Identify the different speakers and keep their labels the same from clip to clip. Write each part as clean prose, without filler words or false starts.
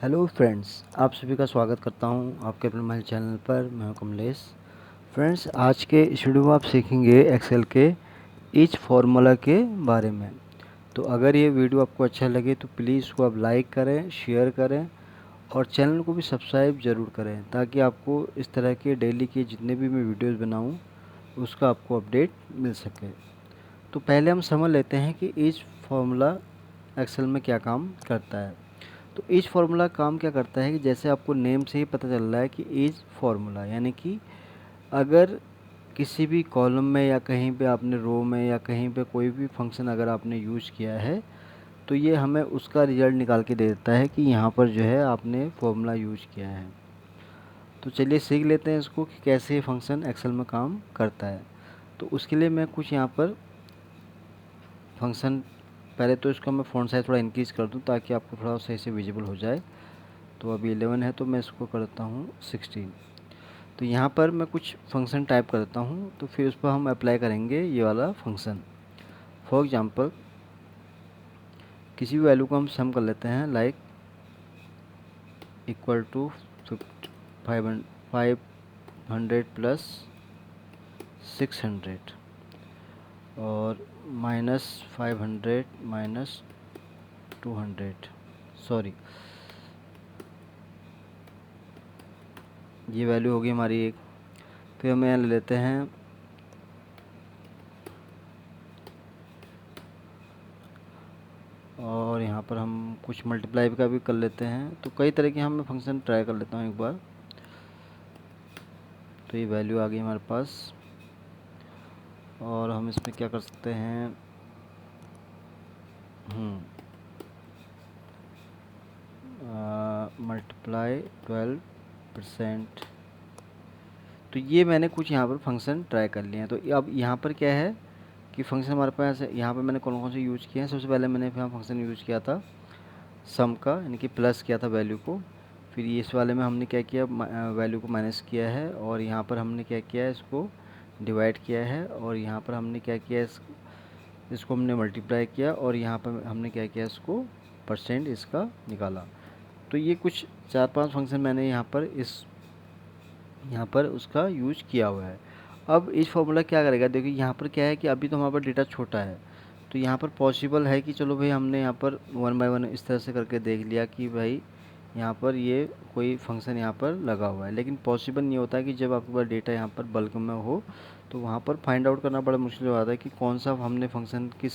Speaker 1: Hello friends, आप सभी का स्वागत करता हूं आपके अपने हमारे चैनल पर। मैं हूं कमलेश। फ्रेंड्स, आज के इस वीडियो में आप सीखेंगे एक्सेल के ईच फार्मूला के बारे में। तो अगर ये वीडियो आपको अच्छा लगे तो प्लीज़ इसको आप लाइक करें, शेयर करें और चैनल को भी सब्सक्राइब ज़रूर करें, ताकि आपको इस तरह के डेली के जितने भी मैं वीडियोज़ बनाऊँ उसका आपको अपडेट मिल सके। तो पहले हम समझ लेते हैं कि ईच फार्मूला एक्सेल में क्या काम करता है। तो ईच फार्मूला काम क्या करता है कि जैसे आपको नेम से ही पता चल रहा है कि ईच फार्मूला यानी कि अगर किसी भी कॉलम में या कहीं पे आपने रो में या कहीं पे कोई भी फंक्शन अगर आपने यूज़ किया है तो ये हमें उसका रिज़ल्ट निकाल के दे देता है कि यहाँ पर जो है आपने फार्मूला यूज किया है। तो चलिए सीख लेते हैं इसको कि कैसे ये फंक्शन एक्सेल में काम करता है। तो उसके लिए मैं कुछ यहाँ पर फंक्शन, पहले तो इसको मैं फ़ॉन्ट साइज़ थोड़ा इंक्रीज़ कर दूँ ताकि आपको थोड़ा सही से विजिबल हो जाए। तो अभी 11 है तो मैं इसको करता हूँ 16। तो यहाँ पर मैं कुछ फंक्शन टाइप कर देता हूँ, तो फिर उस पर हम अप्लाई करेंगे ये वाला फंक्शन। फॉर एग्जांपल किसी भी वैल्यू को हम सम कर लेते हैं, लाइक इक्वल टू 500 प्लस 600 और -500 माइनस 200, सॉरी ये वैल्यू होगी हमारी एक। फिर हम यहाँ ले लेते हैं और यहाँ पर हम कुछ मल्टीप्लाई का भी कर लेते हैं। तो कई तरह के हम फंक्शन ट्राई कर लेता हूँ एक बार। तो ये वैल्यू आ गई हमारे पास और हम इसमें क्या कर सकते हैं, मल्टीप्लाई 12%। तो ये मैंने कुछ यहाँ पर फंक्शन ट्राई कर लिए हैं। तो अब यहाँ पर क्या है कि फंक्शन हमारे पास यहाँ पर मैंने कौन कौन से यूज़ किए हैं। सबसे पहले मैंने यहाँ फंक्शन यूज़ किया था सम का, यानी कि प्लस किया था वैल्यू को। फिर ये इस वाले में हमने क्या किया, वैल्यू को माइनस किया है और यहाँ पर हमने क्या किया है, इसको डिवाइड किया है और यहाँ पर हमने क्या किया, इसको हमने मल्टीप्लाई किया और यहाँ पर हमने क्या किया, इसको परसेंट इसका निकाला। तो ये कुछ 4-5 फंक्शन मैंने यहाँ पर उसका यूज किया हुआ है। अब इस फॉर्मूला क्या करेगा, देखिए यहाँ पर क्या है कि अभी तो हमारे पास डेटा छोटा है। तो यहाँ पर पॉसिबल है कि चलो भाई हमने यहाँ पर 1 बाय 1 इस तरह से करके देख लिया कि भाई यहाँ पर ये कोई फंक्शन यहाँ पर लगा हुआ है, लेकिन पॉसिबल नहीं होता है कि जब आपके पास डेटा यहाँ पर बल्क में हो तो वहाँ पर फाइंड आउट करना बड़ा मुश्किल हो जाता है कि कौन सा हमने फंक्शन किस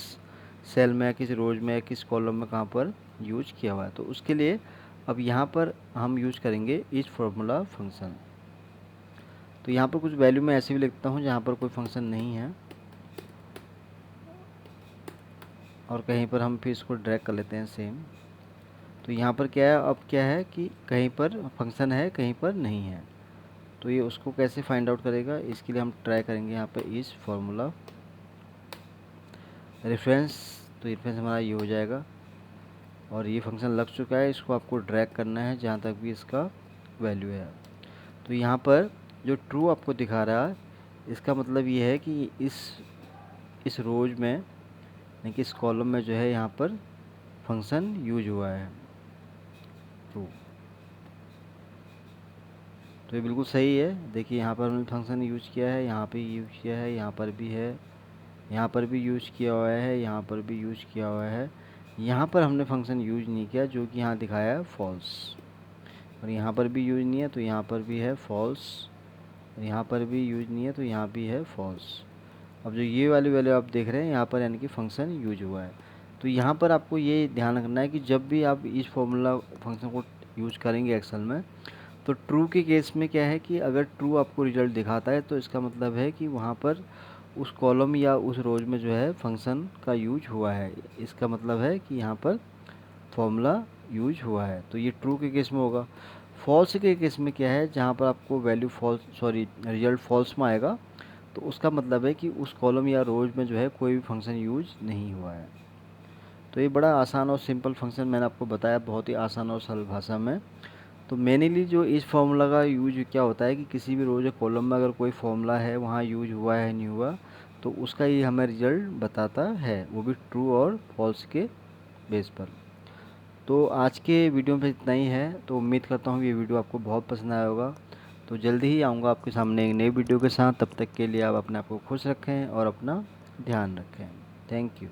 Speaker 1: सेल में या किस रोज में या किस कॉलम में कहाँ पर यूज किया हुआ है। तो उसके लिए अब यहाँ पर हम यूज करेंगे ईच फार्मूला फंक्शन। तो यहाँ पर कुछ वैल्यू मैं ऐसे भी लिखता हूँ जहाँ पर कोई फंक्शन नहीं है और कहीं पर हम फिर इसको ड्रैग कर लेते हैं सेम। तो यहाँ पर क्या है, अब क्या है कि कहीं पर फंक्शन है कहीं पर नहीं है। तो ये उसको कैसे फाइंड आउट करेगा, इसके लिए हम ट्राई करेंगे यहाँ पर इस फार्मूला रेफरेंस। तो रेफरेंस हमारा ये हो जाएगा और ये फंक्शन लग चुका है, इसको आपको ड्रैग करना है जहाँ तक भी इसका वैल्यू है। तो यहाँ पर जो ट्रू आपको दिखा रहा है इसका मतलब ये है कि इस रोज में यानी कि इस कॉलम में जो है यहाँ पर फंक्शन यूज हुआ है ट्रू। तो ये बिल्कुल सही है। देखिए यहाँ पर हमने फंक्शन यूज किया है, यहाँ पे यूज किया है, यहाँ पर भी है, यहाँ पर भी यूज किया हुआ है, यहाँ पर भी यूज किया हुआ है। यहाँ पर हमने फंक्शन यूज नहीं किया जो कि यहाँ दिखाया है फॉल्स, और यहाँ पर भी यूज नहीं है तो यहाँ पर भी है फॉल्स, और यहाँ पर भी यूज नहीं है तो यहाँ भी है फॉल्स। अब जो ये वाली वैल्यू आप देख रहे हैं यहाँ पर यानी कि फंक्शन यूज हुआ है। तो यहाँ पर आपको ये ध्यान रखना है कि जब भी आप इस फॉर्मूला फंक्शन को यूज करेंगे एक्सेल में, तो ट्रू के केस में क्या है कि अगर ट्रू आपको रिजल्ट दिखाता है तो इसका मतलब है कि वहाँ पर उस कॉलम या उस रोज में जो है फंक्शन का यूज हुआ है। इसका मतलब है कि यहाँ पर फॉर्मूला यूज हुआ है। तो ये ट्रू के केस में होगा। फॉल्स के केस में क्या है, जहाँ पर आपको value falls, sorry result falls में आएगा तो उसका मतलब है कि उस कॉलम या रोज में जो है कोई भी फंक्शन यूज नहीं हुआ है। तो ये बड़ा आसान और सिंपल फंक्शन मैंने आपको बताया, बहुत ही आसान और सरल भाषा में। तो मेनली जो इस फार्मूला का यूज क्या होता है कि किसी भी रोज या कॉलम में अगर कोई फार्मूला है वहाँ यूज हुआ है नहीं हुआ तो उसका ही हमें रिजल्ट बताता है, वो भी ट्रू और फॉल्स के बेस पर। तो आज के वीडियो में इतना ही है। तो उम्मीद करता हूँ ये वीडियो आपको बहुत पसंद आया होगा। तो जल्दी ही आऊँगा आपके सामने एक नई वीडियो के साथ। तब तक के लिए आप अपने आप को खुश रखें और अपना ध्यान रखें। Thank you.